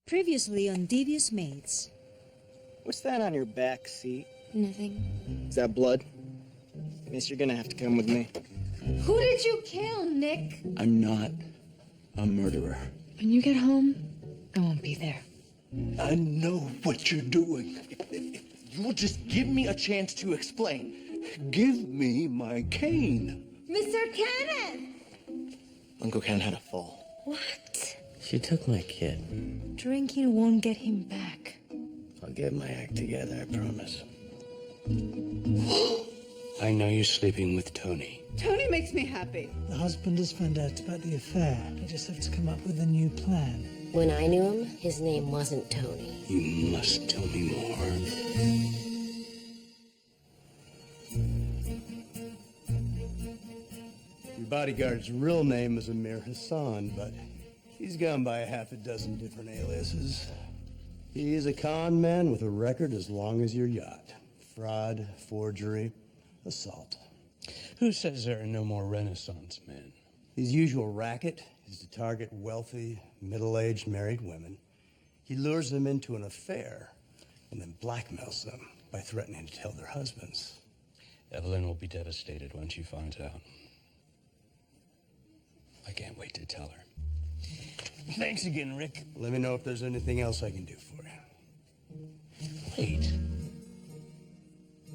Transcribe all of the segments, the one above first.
Previously on Devious Maids. What's that on your back seat? Nothing. Is that blood? Miss, you're gonna have to come with me. Who did you kill, Nick? I'm not a murderer. When you get home, I won't be there. I know what you're doing. You will just give me a chance to explain. Give me my cane. Mr. Kenneth! Uncle Ken had a fall. What? She took my kid. Drinking won't get him back. I'll get my act together, I promise. I know you're sleeping with Tony. Tony makes me happy. The husband has found out about the affair. I just have to come up with a new plan. When I knew him, his name wasn't Tony. You must tell me more. Your bodyguard's real name is Amir Hassan, but he's gone by a half a dozen different aliases. He is a con man with a record as long as your yacht. Fraud, forgery, assault. Who says there are no more Renaissance men? His usual racket is to target wealthy, middle-aged married women. He lures them into an affair and then blackmails them by threatening to tell their husbands. Evelyn will be devastated when she finds out. I can't wait to tell her. Thanks again, Rick. Let me know if there's anything else I can do for you. Wait.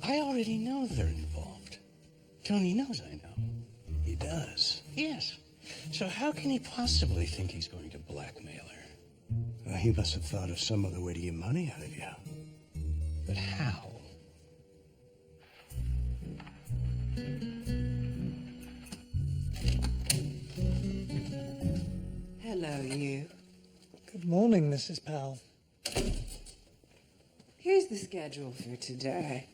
I already know they're involved. Tony knows I know. He does. Yes. So how can he possibly think he's going to blackmail her? Well, he must have thought of some other way to get money out of you. But how? Hello, you. Good morning, Mrs. Powell. Here's the schedule for today.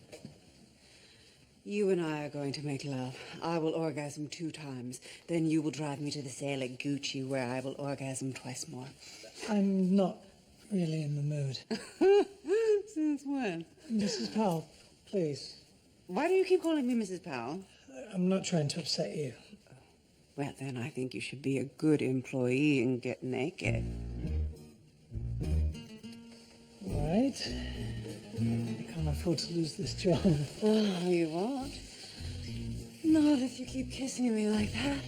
You and I are going to make love. I will orgasm 2 times. Then you will drive me to the sale at Gucci, where I will orgasm twice more. I'm not really in the mood. Since when? Mrs. Powell, please. Why do you keep calling me Mrs. Powell? I'm not trying to upset you. Well, then I think you should be a good employee and get naked. All right. I can't afford to lose this job. Oh, you won't? Not if you keep kissing me like that.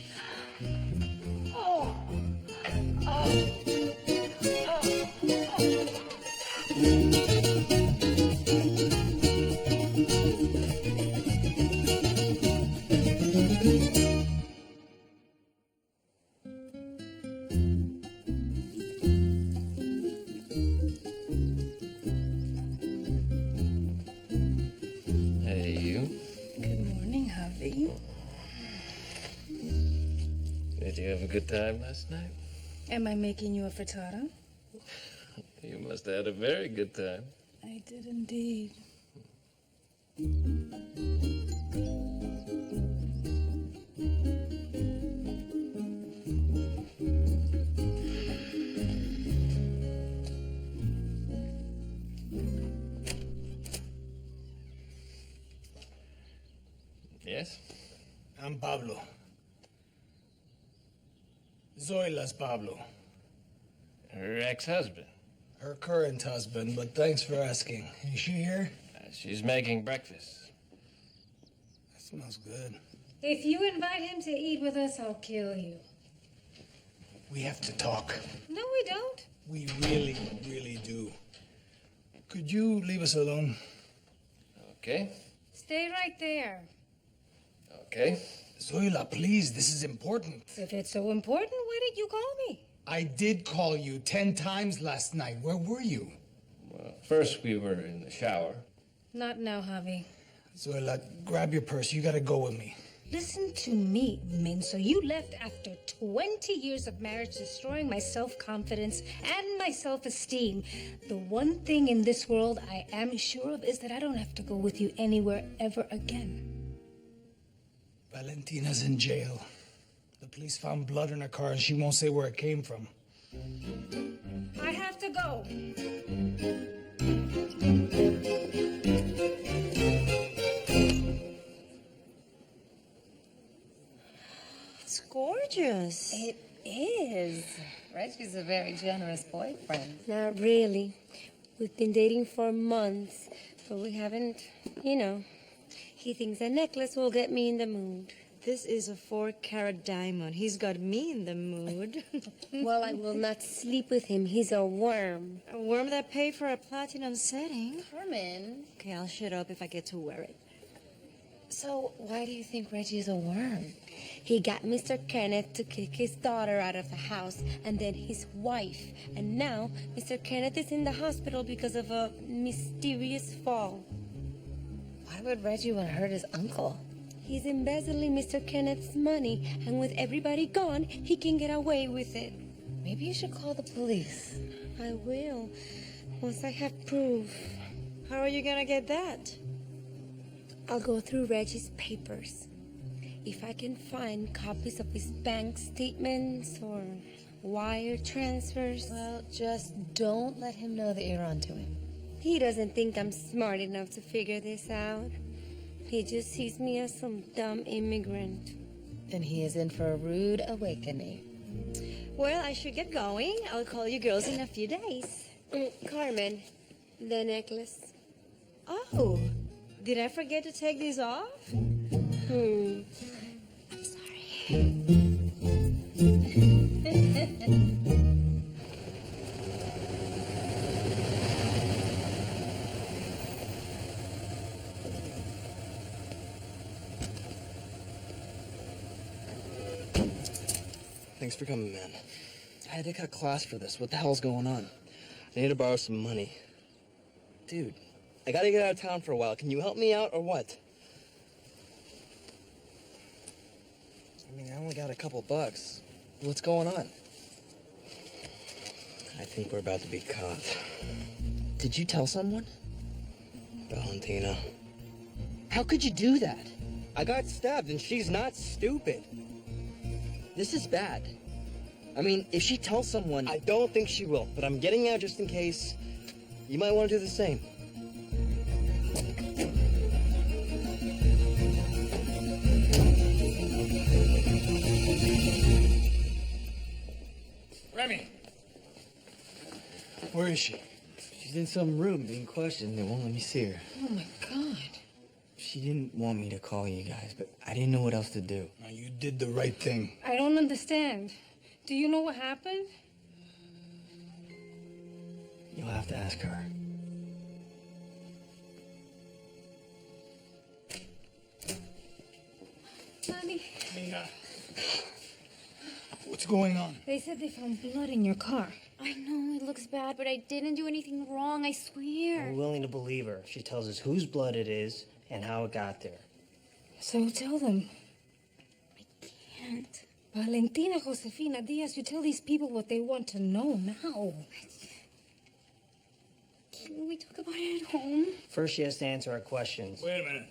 Hey, you. Good morning, Javi. Did you have a good time last night? Am I making you a frittata? You must have had a very good time. I did indeed. Yes? I'm Pablo. Zoila's Pablo. Her ex-husband. Her current husband, but thanks for asking. Is she here? She's making breakfast. That smells good. If you invite him to eat with us, I'll kill you. We have to talk. No, we don't. We really, really do. Could you leave us alone? Okay. Stay right there. Okay. Zoila, please, this is important. If it's so important, why did you call me? I did call you 10 times last night. Where were you? Well, first we were in the shower. Not now, Javi. Zoila, grab your purse. You gotta go with me. Listen to me, Min. So you left after 20 years of marriage, destroying my self-confidence and my self-esteem. The one thing in this world I am sure of is that I don't have to go with you anywhere ever again. Valentina's in jail. The police found blood in her car and she won't say where it came from. I have to go. It's gorgeous. It is. Reggie's a very generous boyfriend. Not really. We've been dating for months, but we haven't, you know. He thinks a necklace will get me in the mood. This is a 4-carat diamond. He's got me in the mood. Well, I will not sleep with him. He's a worm. A worm that paid for a platinum setting. Carmen. Okay, I'll shut up if I get to wear it. So, why do you think Reggie's a worm? He got Mr. Kenneth to kick his daughter out of the house, and then his wife. And now, Mr. Kenneth is in the hospital because of a mysterious fall. Why would Reggie want to hurt his uncle? He's embezzling Mr. Kenneth's money, and with everybody gone, he can get away with it. Maybe you should call the police. I will, once I have proof. How are you gonna get that? I'll go through Reggie's papers. If I can find copies of his bank statements or wire transfers. Well, just don't let him know that you're onto him. He doesn't think I'm smart enough to figure this out. He just sees me as some dumb immigrant. Then he is in for a rude awakening. Well, I should get going. I'll call you girls in a few days. Carmen, the necklace. Oh, did I forget to take these off? I'm sorry. Thanks for coming, man. I had to cut class for this. What the hell's going on? I need to borrow some money. Dude, I gotta get out of town for a while. Can you help me out or what? I mean, I only got a couple bucks. What's going on? I think we're about to be caught. Did you tell someone? Valentina. How could you do that? I got stabbed and she's not stupid. This is bad. I mean, if she tells someone... I don't think she will, but I'm getting out just in case. You might want to do the same. Remy! Where is she? She's in some room being questioned. They won't let me see her. Oh, my God. She didn't want me to call you guys, but I didn't know what else to do. Now, you did the right thing. I don't understand. Do you know what happened? You'll have to ask her. Honey, What's going on? they said they found blood in your car. I know it looks bad, but I didn't do anything wrong, I swear. We're willing to believe her. She tells us whose blood it is and how it got there. So tell them. I can't. Valentina Josefina Diaz, you tell these people what they want to know now. Can we talk about it at home? First, she has to answer our questions. Wait a minute.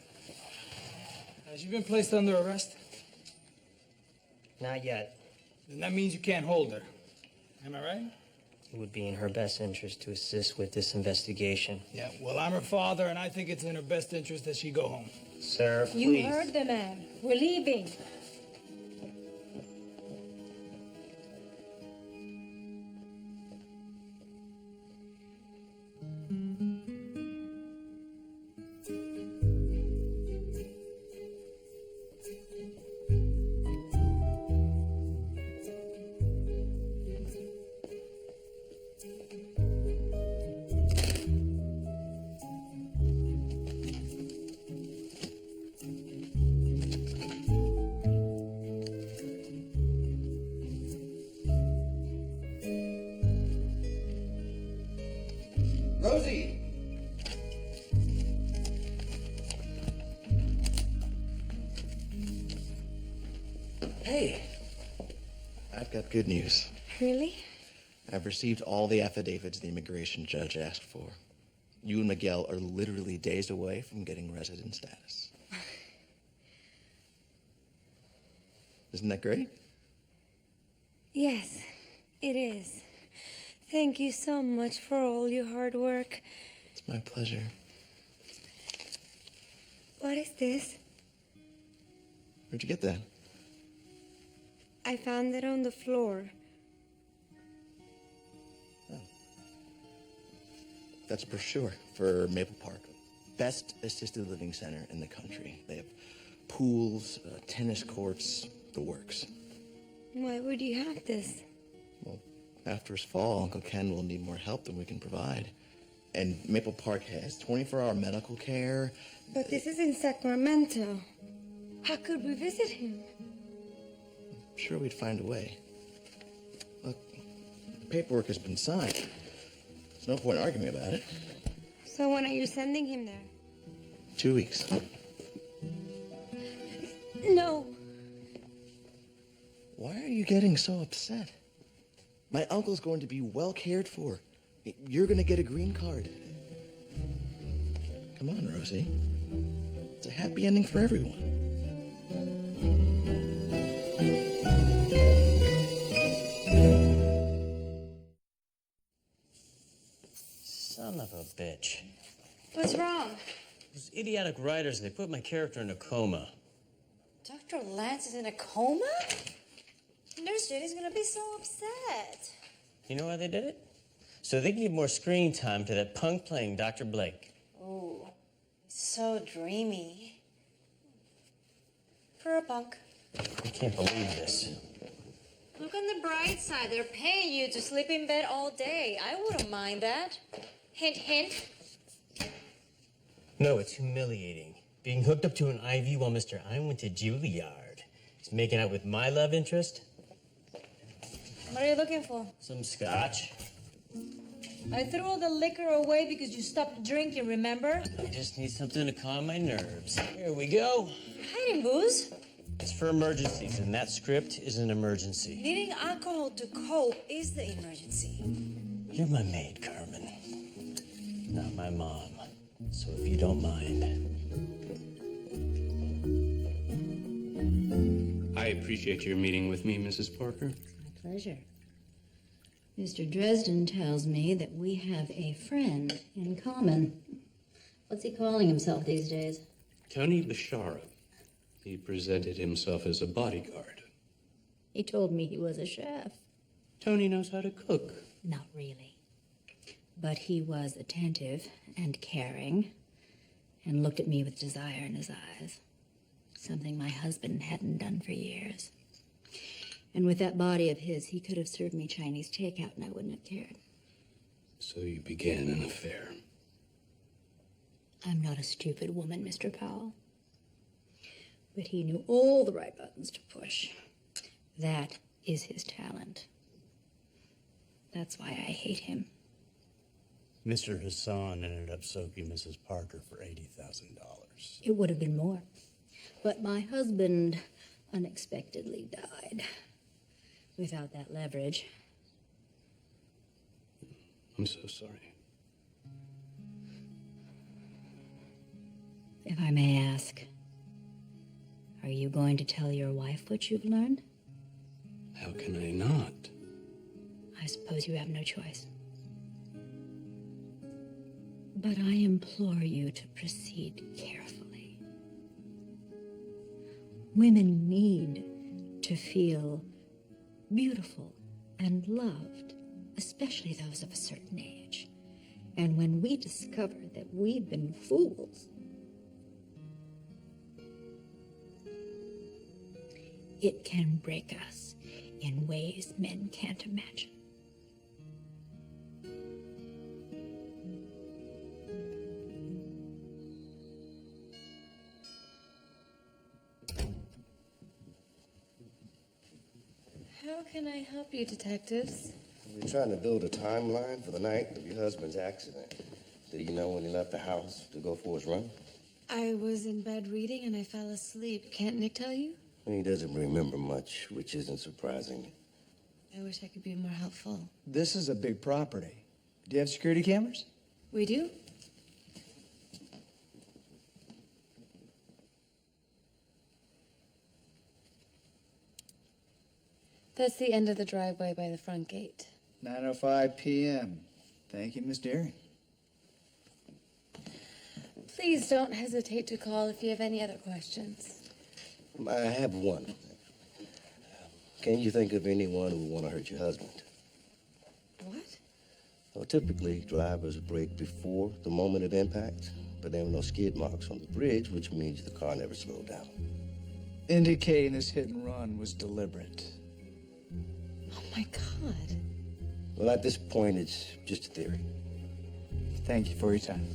Has she been placed under arrest? Not yet. Then that means you can't hold her. Am I right? It would be in her best interest to assist with this investigation. Yeah, well, I'm her father, and I think it's in her best interest that she go home. Sir, please. You heard the man. We're leaving. Rosie! Hey! I've got good news. Really? I've received all the affidavits the immigration judge asked for. You and Miguel are literally days away from getting resident status. Isn't that great? Yes, it is. Thank you so much for all your hard work. It's my pleasure. What is this? Where'd you get that? I found it on the floor. That's a brochure for Maple Park. Best assisted living center in the country. They have pools, tennis courts, the works. Why would you have this? Well, after his fall, Uncle Ken will need more help than we can provide. And Maple Park has 24-hour medical care. But this is in Sacramento. How could we visit him? I'm sure we'd find a way. Look, the paperwork has been signed. There's no point arguing about it. So when are you sending him there? 2 weeks. No. Why are you getting so upset? My uncle's going to be well cared for. You're going to get a green card. Come on, Rosie. It's a happy ending for everyone. Son of a bitch. What's wrong? Those idiotic writers, they put my character in a coma. Dr. Lance is in a coma? Nurse Jenny's gonna be so upset. You know why they did it? So they can give more screen time to that punk playing Dr. Blake. Oh, so dreamy. For a punk. I can't believe this. Look on the bright side. They're paying you to sleep in bed all day. I wouldn't mind that. Hint, hint. No, it's humiliating. Being hooked up to an IV while Mr. I went to Juilliard. He's making out with my love interest. What are you looking for? Some scotch. I threw all the liquor away because you stopped drinking, remember? I just need something to calm my nerves. Here we go. Hiding booze? It's for emergencies, and that script is an emergency. Needing alcohol to cope is the emergency. You're my maid, Carmen. Not my mom. So if you don't mind. I appreciate your meeting with me, Mrs. Parker. My pleasure. Mr. Dresden tells me that we have a friend in common. What's he calling himself these days? Tony Bashara. He presented himself as a bodyguard. He told me he was a chef. Tony knows how to cook. Not really. But he was attentive and caring and looked at me with desire in his eyes. Something my husband hadn't done for years. And with that body of his, he could have served me Chinese takeout and I wouldn't have cared. So you began an affair. I'm not a stupid woman, Mr. Powell. But he knew all the right buttons to push. That is his talent. That's why I hate him. Mr. Hassan ended up soaking Mrs. Parker for $80,000. It would have been more. But my husband unexpectedly died. Without that leverage. I'm so sorry. If I may ask, are you going to tell your wife what you've learned? How can I not? I suppose you have no choice. But I implore you to proceed carefully. Women need to feel beautiful and loved, especially those of a certain age. And when we discover that we've been fools, it can break us in ways men can't imagine. How can I help you, detectives? We're trying to build a timeline for the night of your husband's accident. Did you know when he left the house to go for his run? I was in bed reading and I fell asleep. Can't Nick tell you? He doesn't remember much, which isn't surprising. I wish I could be more helpful. This is a big property. Do you have security cameras? We do? That's the end of the driveway by the front gate. 9:05 p.m. Thank you, Miss Deering. Please don't hesitate to call if you have any other questions. I have one. Can you think of anyone who would want to hurt your husband? What? Well, typically, drivers brake before the moment of impact, but there were no skid marks on the bridge, which means the car never slowed down. Indicating this hit and run was deliberate. Oh my God. Well, at this point, it's just a theory. Thank you for your time.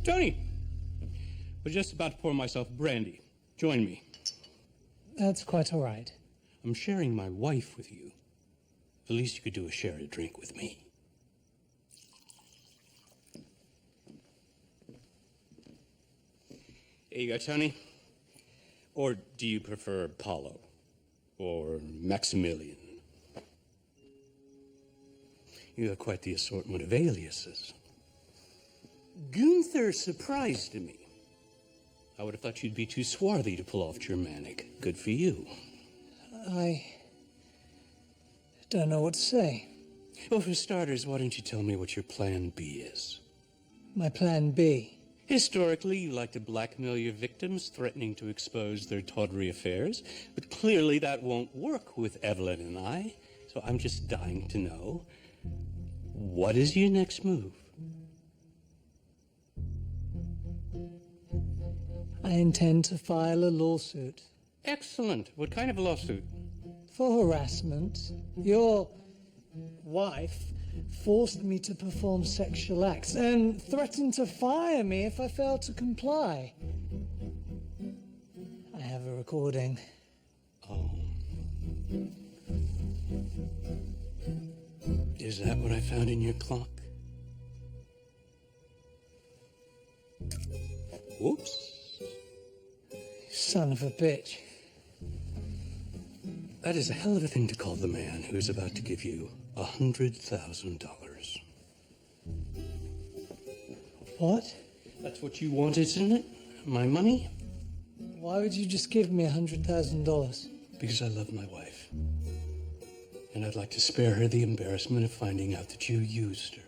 Tony! Was just about to pour myself brandy. Join me. That's quite all right. I'm sharing my wife with you. The least you could do is share a drink with me. Here you go, Tony. Or do you prefer Paulo? Or Maximilian? You have quite the assortment of aliases. Gunther surprised me. I would have thought you'd be too swarthy to pull off Germanic. Good for you. I don't know what to say. Well, for starters, why don't you tell me what your plan B is? My plan B. Historically, you like to blackmail your victims, threatening to expose their tawdry affairs. But clearly that won't work with Evelyn and I. So I'm just dying to know, what is your next move? I intend to file a lawsuit. Excellent. What kind of a lawsuit? For harassment. Your wife forced me to perform sexual acts and threatened to fire me if I failed to comply. I have a recording. Oh. Is that what I found in your clock? Whoops. Son of a bitch. That is a hell of a thing to call the man who's about to give you $100,000. What? That's what you wanted, isn't it? My money? Why would you just give me $100,000? Because I love my wife. And I'd like to spare her the embarrassment of finding out that you used her.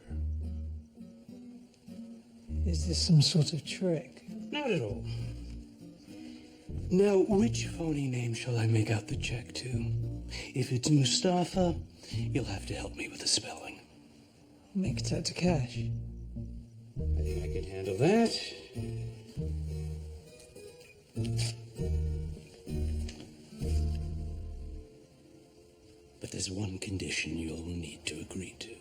Is this some sort of trick? Not at all. Now, which phony name shall I make out the check to? If it's Mustafa, you'll have to help me with the spelling. Make it out to cash. I think I can handle that. But there's one condition you'll need to agree to.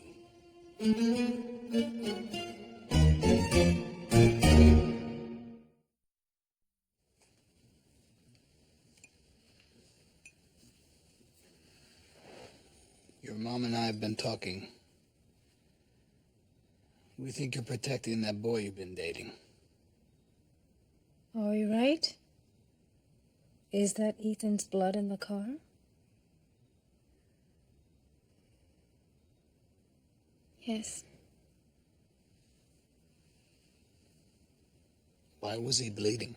Your mom and I have been talking. We think you're protecting that boy you've been dating. Are we right? Is that Ethan's blood in the car? Yes. Why was he bleeding?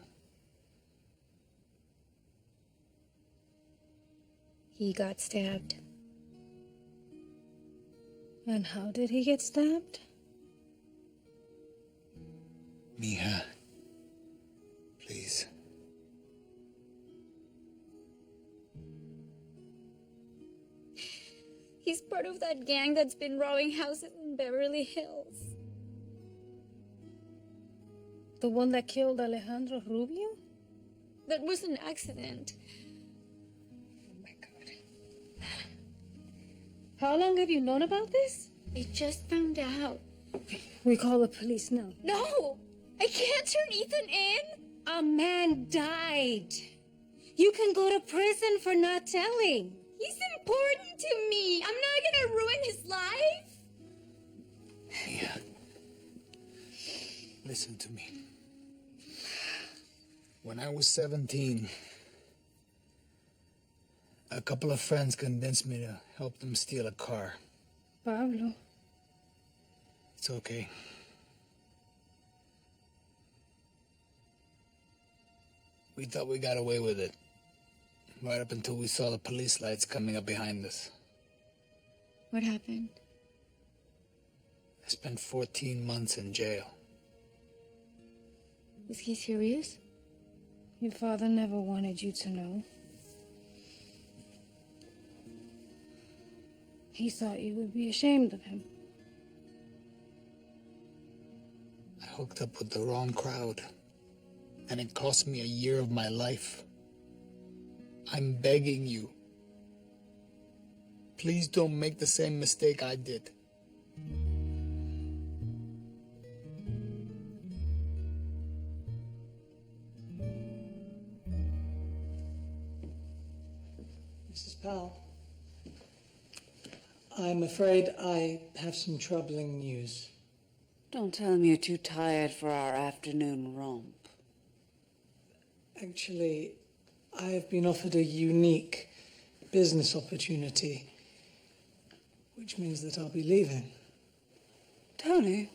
He got stabbed. And how did he get stabbed? Mija, please. He's part of that gang that's been robbing houses in Beverly Hills. The one that killed Alejandro Rubio? That was an accident. Oh my God. How long have you known about this? I just found out. We call the police now. No! I can't turn Ethan in! A man died. You can go to prison for not telling. He's important to me. I'm not gonna ruin his life. Mija, listen to me. When I was 17, a couple of friends convinced me to help them steal a car. Pablo. It's okay. We thought we got away with it, right up until we saw the police lights coming up behind us. What happened? I spent 14 months in jail. Is he serious? Your father never wanted you to know. He thought you would be ashamed of him. I hooked up with the wrong crowd, and it cost me a year of my life. I'm begging you. Please don't make the same mistake I did. Mrs. Powell, I'm afraid I have some troubling news. Don't tell me you're too tired for our afternoon romp. Actually, I have been offered a unique business opportunity, which means that I'll be leaving. Tony,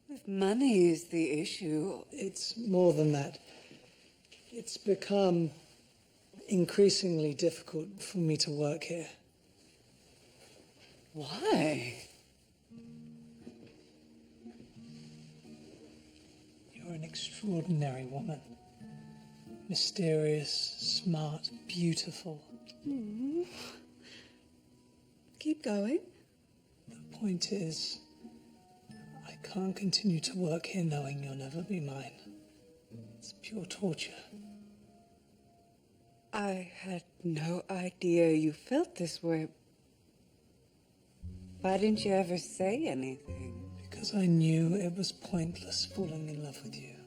if money is the issue... It's more than that. It's become increasingly difficult for me to work here. Why? You're an extraordinary woman. Mysterious, smart, beautiful. Keep going. The point is, I can't continue to work here knowing you'll never be mine. It's pure torture. I had no idea you felt this way. Why didn't you ever say anything? Because I knew it was pointless falling in love with you.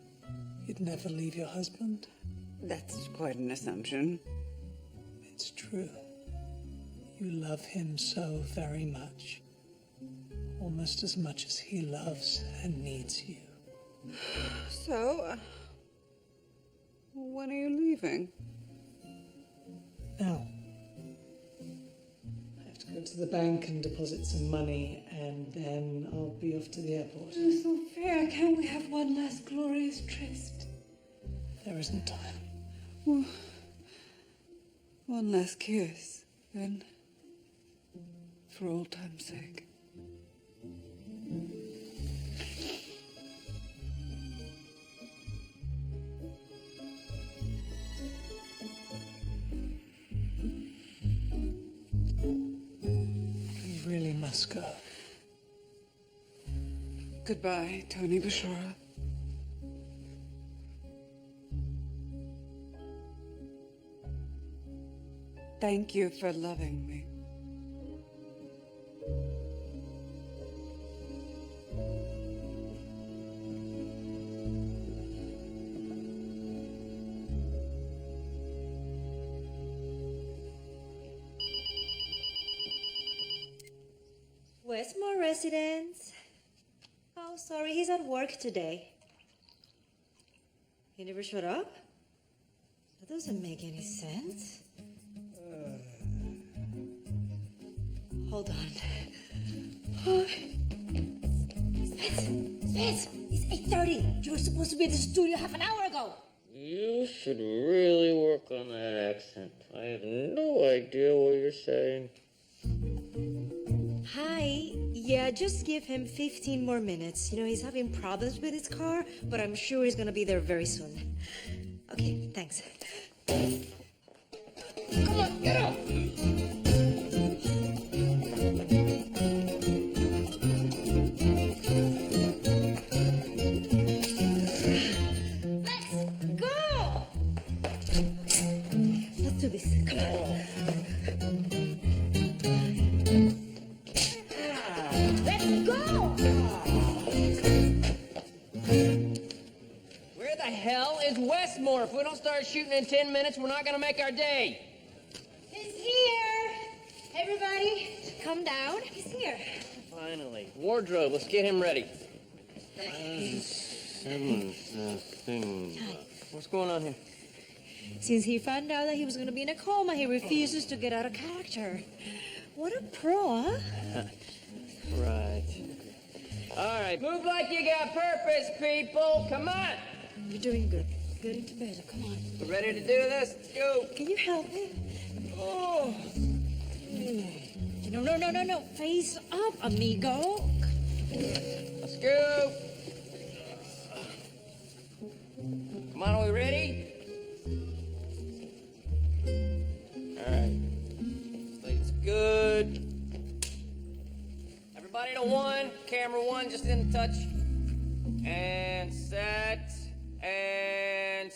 You'd never leave your husband. That's quite an assumption. It's true. You love him so very much. Almost as much as he loves and needs you. So, when are you leaving? Now, I have to go to the bank and deposit some money, and then I'll be off to the airport. It's so fair. Can't we have one last glorious tryst? There isn't time. Well, one last kiss, then, for old time's sake. You really must go. Goodbye, Tony Bashara. Thank you for loving me. Westmore residence. Oh, sorry, he's at work today. He never showed up? That doesn't make any sense. Hold on. Spence, it's 8:30. You were supposed to be at the studio half an hour ago. You should really work on that accent. I have no idea what you're saying. Hi. Yeah, just give him 15 more minutes. You know, he's having problems with his car, but I'm sure he's gonna be there very soon. Okay, thanks. Come on, get up! Let's do this. Come on. Let's go! Where the hell is Westmore? If we don't start shooting in 10 minutes, we're not gonna make our day. He's here! Everybody, calm down. He's here. Finally. Wardrobe, let's get him ready. What's going on here? Since he found out that he was going to be in a coma, he refuses to get out of character. What a pro, huh? Right. All right, move like you got purpose, people. Come on. You're doing good. Get into bed. Come on. You ready to do this? Let's go. Can you help me? Oh. No. Face up, amigo. Let's go. Come on, are we ready? All right. Slate's good. Everybody to one. Camera one, just in touch. And set. And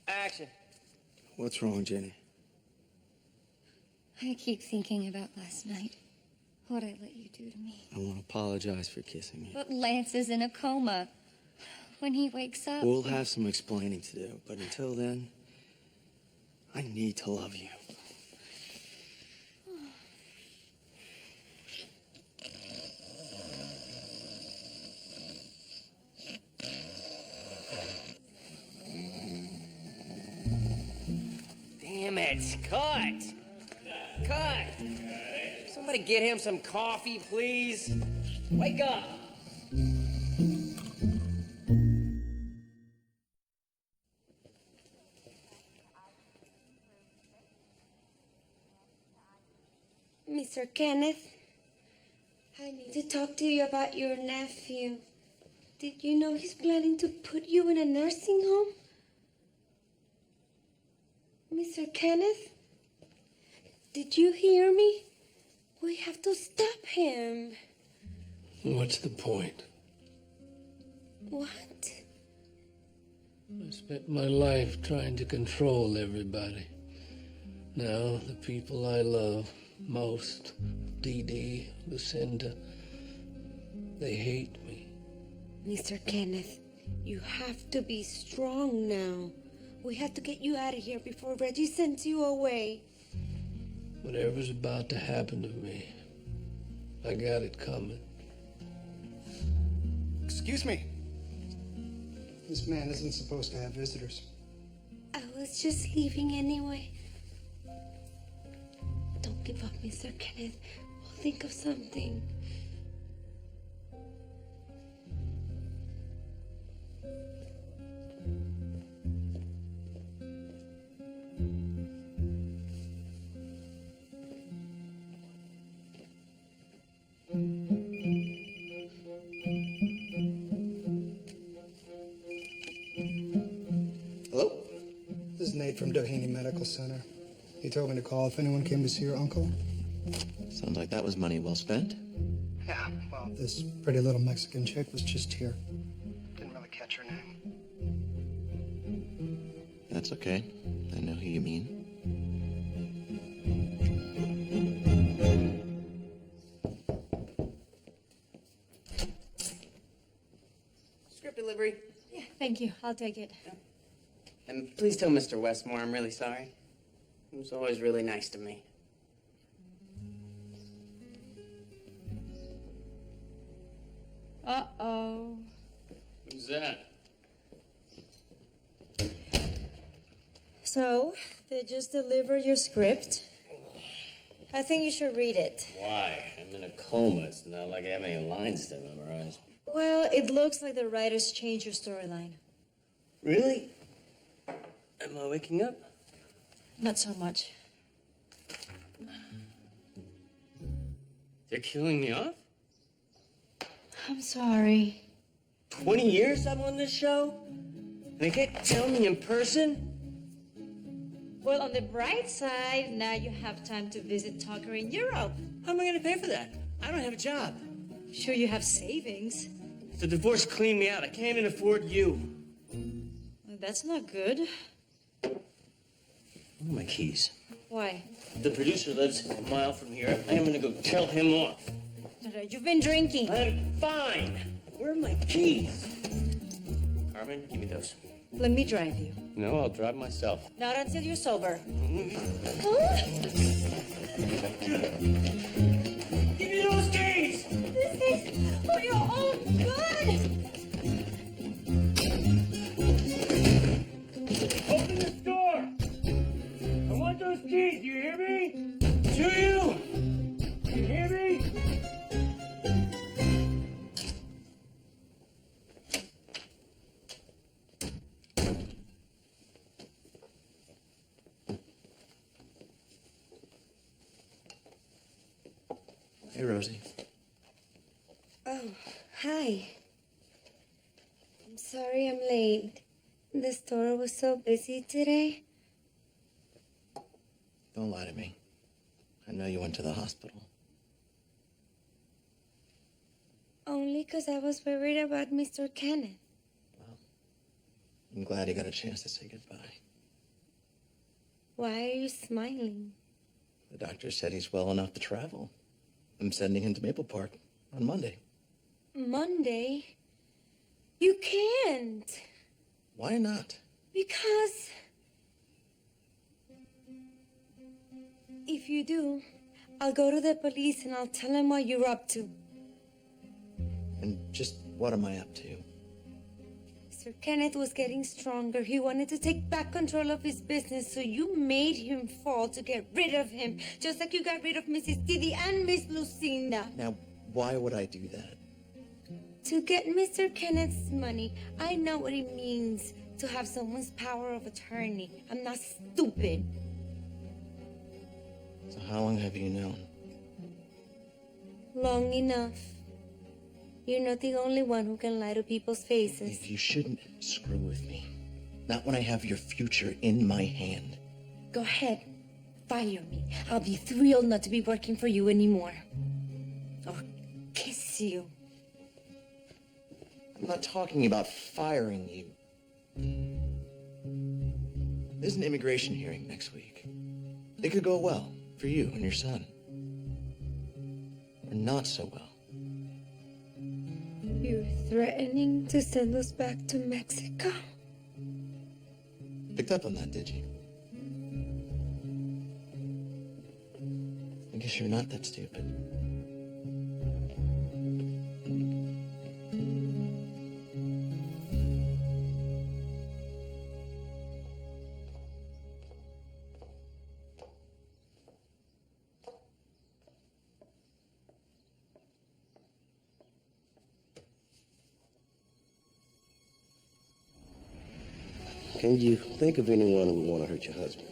action. What's wrong, Jenny? I keep thinking about last night. What I let you do to me. I want to apologize for kissing you. But Lance is in a coma. When he wakes up... We'll have some explaining to do, but until then, I need to love you. Damn it. Cut. Cut. Somebody get him some coffee, please. Wake up. Mr. Kenneth, I need to talk to you about your nephew. Did you know he's planning to put you in a nursing home? Mr. Kenneth, did you hear me? We have to stop him. What's the point? What? I spent my life trying to control everybody. Now, the people I love most, Dee Dee, Lucinda, they hate me. Mr. Kenneth, you have to be strong now. We have to get you out of here before Reggie sends you away. Whatever's about to happen to me, I got it coming. Excuse me. This man isn't supposed to have visitors. I was just leaving anyway. Don't give up, Mr. Kenneth. We'll think of something. Hello? This is Nate from Doheny Medical Center. He told me to call if anyone came to see your uncle. Sounds like that was money well spent. Yeah, well, this pretty little Mexican chick was just here. Didn't really catch her name. That's okay. I know who you mean. Script delivery. Yeah, thank you. I'll take it. And please tell Mr. Westmore I'm really sorry. He was always really nice to me. Uh-oh. Who's that? So, they just delivered your script. I think you should read it. Why? I'm in a coma. It's not like I have any lines to memorize. Well, it looks like the writers changed your storyline. Really? Am I waking up? Not so much. They're killing me off? I'm sorry. 20 years I'm on this show? And they can't tell me in person? Well, on the bright side, now you have time to visit Tucker in Europe. How am I going to pay for that? I don't have a job. Sure, you have savings. The divorce cleaned me out. I can't even afford you. Well, that's not good. Where are my keys? Why? The producer lives a mile from here. I am going to go tell him off. You've been drinking. Fine. Where are my keys? Carmen, give me those. Let me drive you. No, I'll drive myself. Not until you're sober. Give me those keys! This is for your own good. Open this door! I want those keys, you hear me? To you! You hear me? Hey, Rosie. Oh, hi. I'm sorry I'm late. The store was so busy today. Don't lie to me. I know you went to the hospital. Only 'cause I was worried about Mr. Kenneth. I'm glad you got a chance to say goodbye. Why are you smiling? The doctor said he's well enough to travel. I'm sending him to Maple Park on Monday. Monday? You can't. Why not? Because if you do, I'll go to the police and I'll tell them what you're up to. And just what am I up to? Sir Kenneth was getting stronger. He wanted to take back control of his business, so you made him fall to get rid of him, just like you got rid of Mrs. Didi and Miss Lucinda. Now, why would I do that? To get Mr. Kenneth's money. I know what it means to have someone's power of attorney. I'm not stupid. So how long have you known? Long enough. You're not the only one who can lie to people's faces. You shouldn't screw with me. Not when I have your future in my hand. Go ahead. Fire me. I'll be thrilled not to be working for you anymore. Or kiss you. I'm not talking about firing you. There's an immigration hearing next week. It could go well for you and your son. Or not so well. You're threatening to send us back to Mexico? Picked up on that, did you? I guess you're not that stupid. Can you think of anyone who would want to hurt your husband?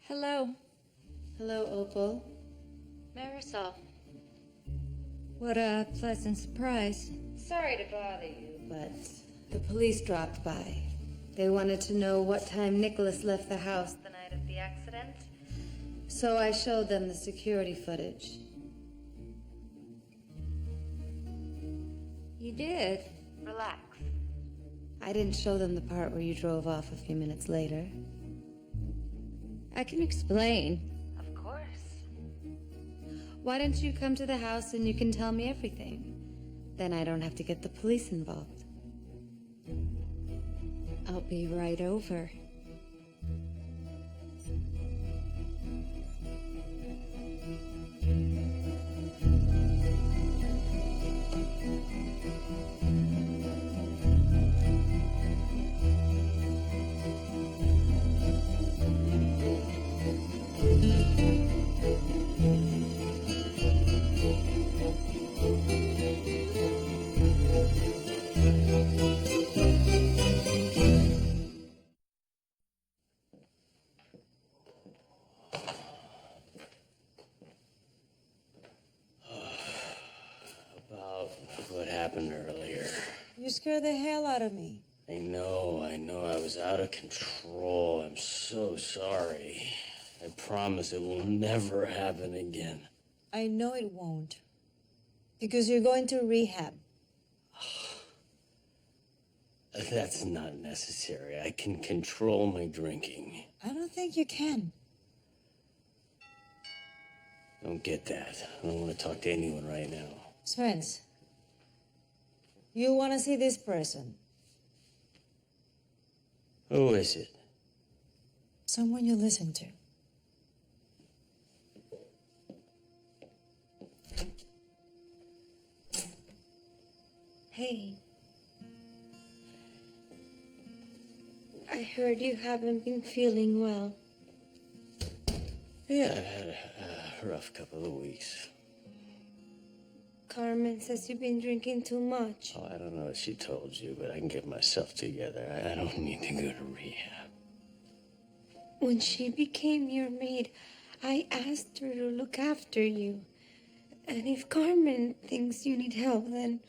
Hello. Hello, Opal. Marisol. What a pleasant surprise. Sorry to bother you. But the police dropped by. They wanted to know what time Nicholas left the house the night of the accident. So I showed them the security footage. You did? Relax. I didn't show them the part where you drove off a few minutes later. I can explain. Of course. Why don't you come to the house and you can tell me everything? Then I don't have to get the police involved. I'll be right over. What happened earlier? You scared the hell out of me. I know. I was out of control. I'm so sorry. I promise it will never happen again. I know it won't. Because you're going to rehab. That's not necessary. I can control my drinking. I don't think you can. Don't get that. I don't want to talk to anyone right now. Spence, you want to see this person? Who is it? Someone you listen to. Hey. I heard you haven't been feeling well. Yeah, I've had a rough couple of weeks. Carmen says you've been drinking too much. Oh, I don't know what she told you, but I can get myself together. I don't need to go to rehab. When she became your maid, I asked her to look after you. And if Carmen thinks you need help, then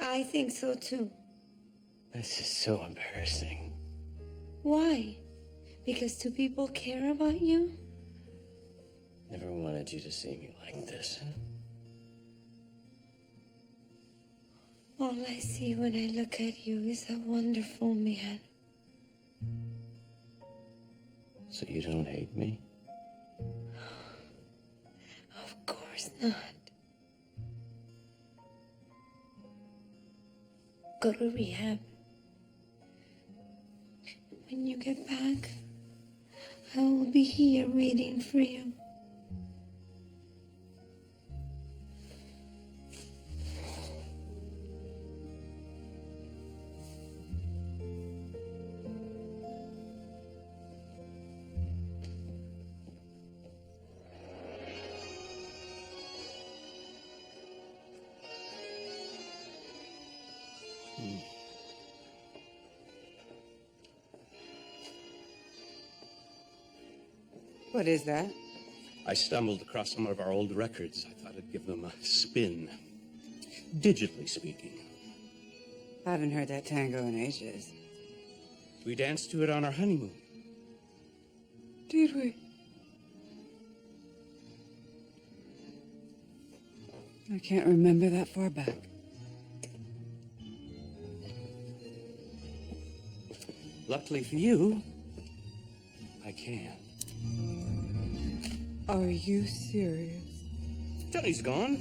I think so too. This is so embarrassing. Why? Because two people care about you? Never wanted you to see me like this. All I see when I look at you is a wonderful man. So you don't hate me? Of course not. Go to rehab. When you get back, I will be here waiting for you. What is that? I stumbled across some of our old records. I thought I'd give them a spin. Digitally speaking. I haven't heard that tango in ages. We danced to it on our honeymoon. Did we? I can't remember that far back. Luckily for you, I can. Are you serious? Johnny's gone.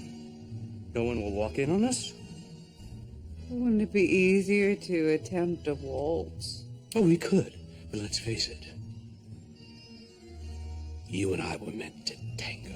No one will walk in on us. Wouldn't it be easier to attempt a waltz? Oh, we could, but let's face it. You and I were meant to tango.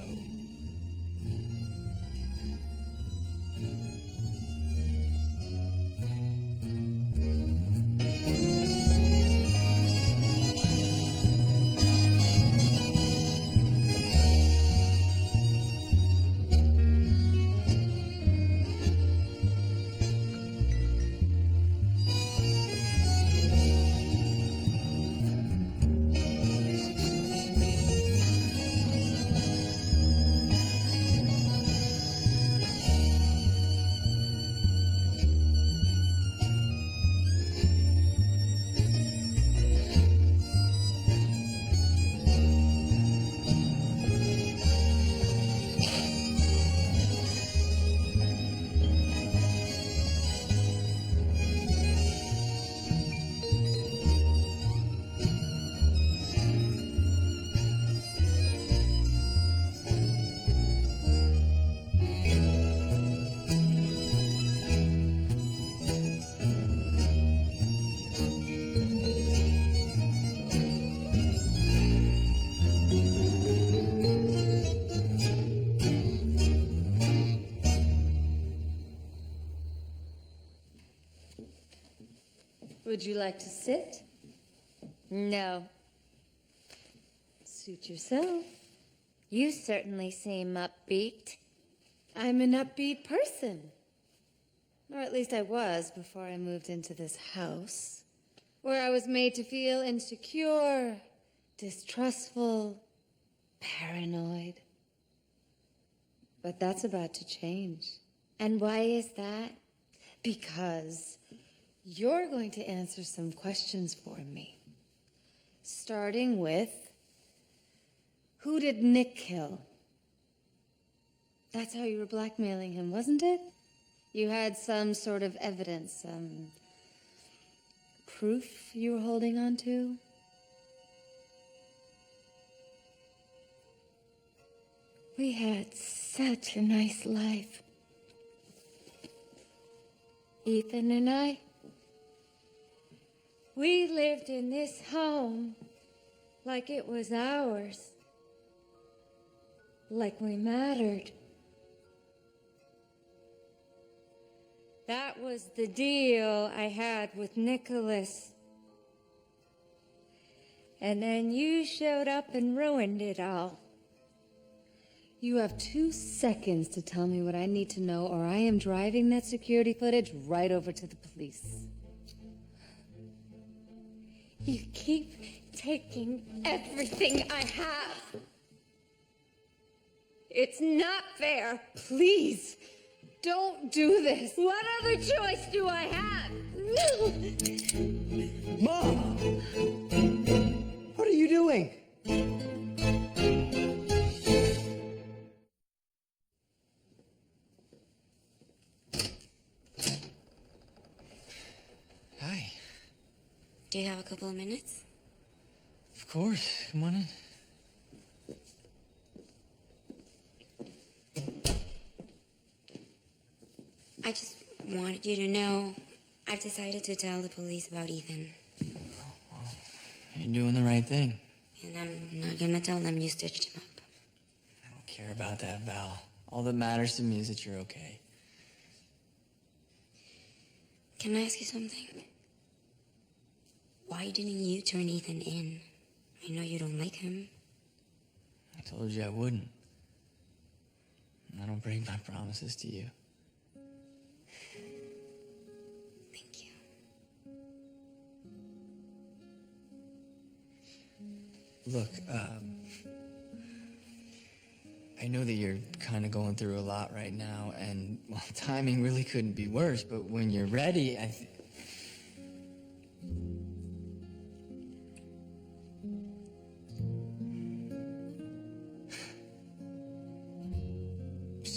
Would you like to sit? No. Suit yourself. You certainly seem upbeat. I'm an upbeat person. Or at least I was before I moved into this house, where I was made to feel insecure, distrustful, paranoid. But that's about to change. And why is that? Because you're going to answer some questions for me. Starting with, who did Nick kill? That's how you were blackmailing him, wasn't it? You had some sort of evidence, some proof you were holding on to? We had such a nice life. Ethan and I, we lived in this home like it was ours. Like we mattered. That was the deal I had with Nicholas. And then you showed up and ruined it all. You have 2 seconds to tell me what I need to know, or I am driving that security footage right over to the police. You keep taking everything I have. It's not fair. Please, don't do this. What other choice do I have? Mom! What are you doing? Hi. Do you have a couple of minutes? Of course. Come on in. I just wanted you to know I've decided to tell the police about Ethan. You're doing the right thing. And I'm not gonna tell them you stitched him up. I don't care about that, Val. All that matters to me is that you're okay. Can I ask you something? Why didn't you turn Ethan in? I know you don't like him. I told you I wouldn't. I don't break my promises to you. Thank you. Look, I know that you're kind of going through a lot right now, and, well, timing really couldn't be worse, but when you're ready,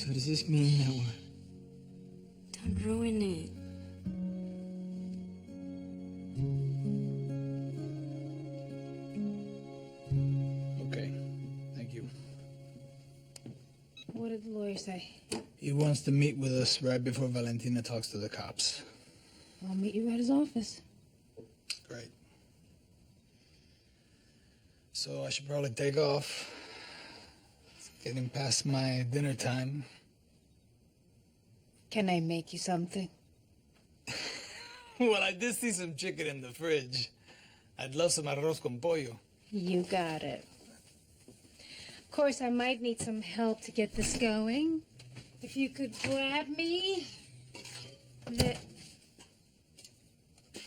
So does this mean that we're... Don't ruin it. Okay. Thank you. What did the lawyer say? He wants to meet with us right before Valentina talks to the cops. I'll meet you at his office. Great. So I should probably take off. It's getting past my dinner time. Can I make you something? Well, I did see some chicken in the fridge. I'd love some arroz con pollo. You got it. Of course, I might need some help to get this going. If you could grab me the...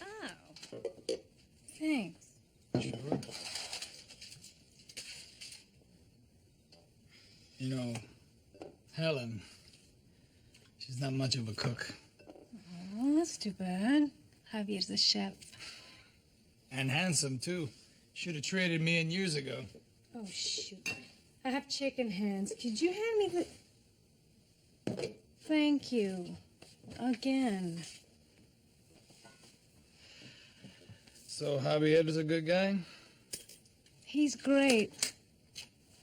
Oh. Thanks. Sure. You know, Helen, she's not much of a cook. Oh, that's too bad. Javier's the chef. And handsome, too. Should have traded me in years ago. Oh, shoot. I have chicken hands. Could you hand me the... Thank you. Again. So Javier is a good guy? He's great.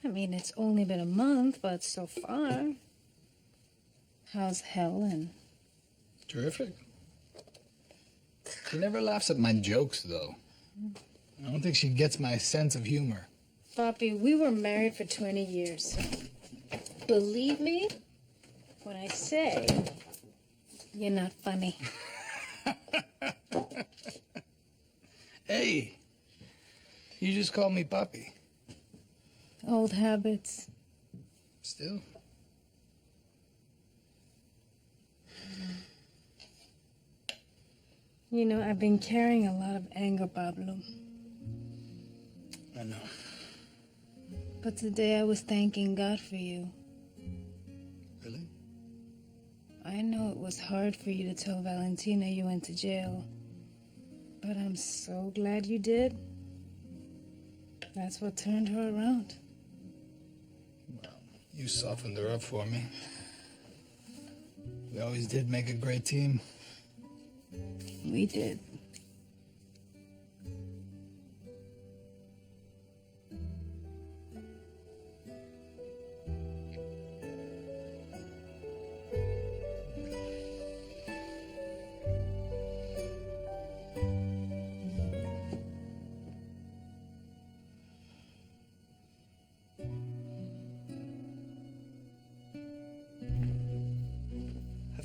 I mean, it's only been a month, but so far... How's Helen? Terrific. She never laughs at my jokes, though. I don't think she gets my sense of humor. Papi, we were married for 20 years. Believe me when I say you're not funny. Hey, you just called me Papi. Old habits. Still? You know, I've been carrying a lot of anger, Pablo. I know. But today I was thanking God for you. Really? I know it was hard for you to tell Valentina you went to jail. But I'm so glad you did. That's what turned her around. Well, you softened her up for me. We always did make a great team. We did.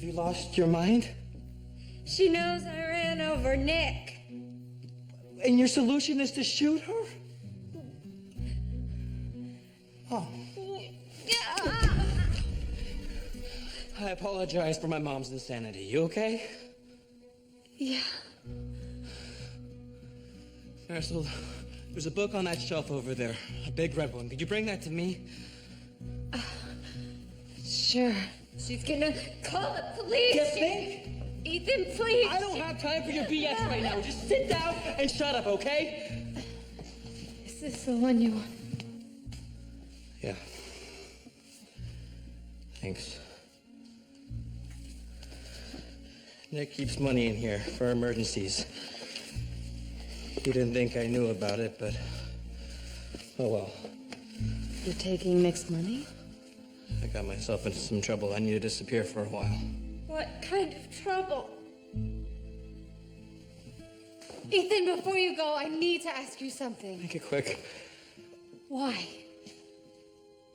Have you lost your mind? She knows I ran over Nick. And your solution is to shoot her? Oh. I apologize for my mom's insanity. You okay? Yeah. Marisol, there's a book on that shelf over there. A big red one. Could you bring that to me? Sure. She's gonna call the police. You think? Ethan, please. I don't have time for your BS right now. Just sit down and shut up, okay? Is this the one you want? Yeah. Thanks. Nick keeps money in here for emergencies. He didn't think I knew about it, but oh well. You're taking Nick's money? I got myself into some trouble. I need to disappear for a while. What kind of trouble? Ethan, before you go, I need to ask you something. Make it quick. Why?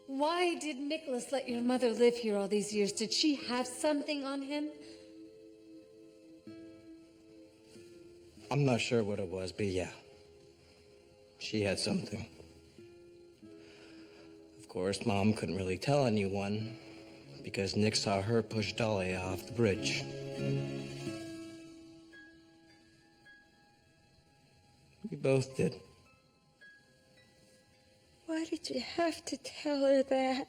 Why did Nicholas let your mother live here all these years? Did she have something on him? I'm not sure what it was, but yeah. She had something. Of course, Mom couldn't really tell anyone because Nick saw her push Dahlia off the bridge. We both did. Why did you have to tell her that?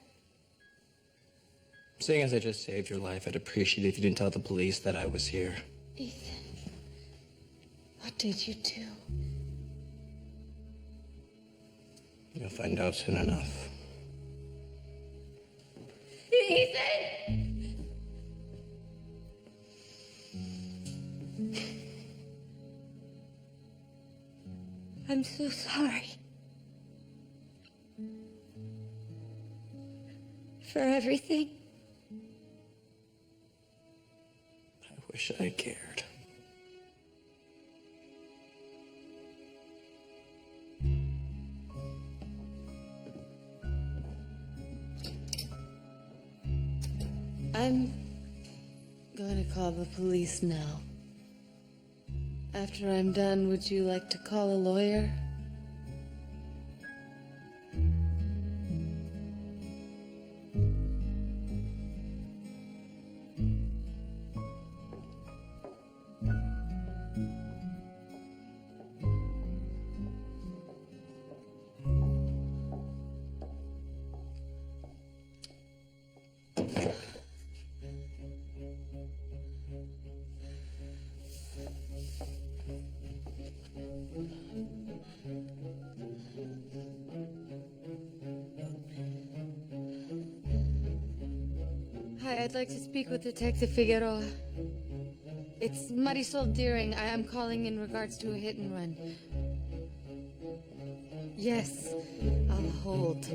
Seeing as I just saved your life, I'd appreciate it if you didn't tell the police that I was here. Ethan, what did you do? You'll find out soon enough. Ethan! I'm so sorry. For everything. I wish I cared. I'm going to call the police now. After I'm done, would you like to call a lawyer? Hi, I'd like to speak with Detective Figueroa. It's Marisol Deering. I am calling in regards to a hit and run. Yes, I'll hold.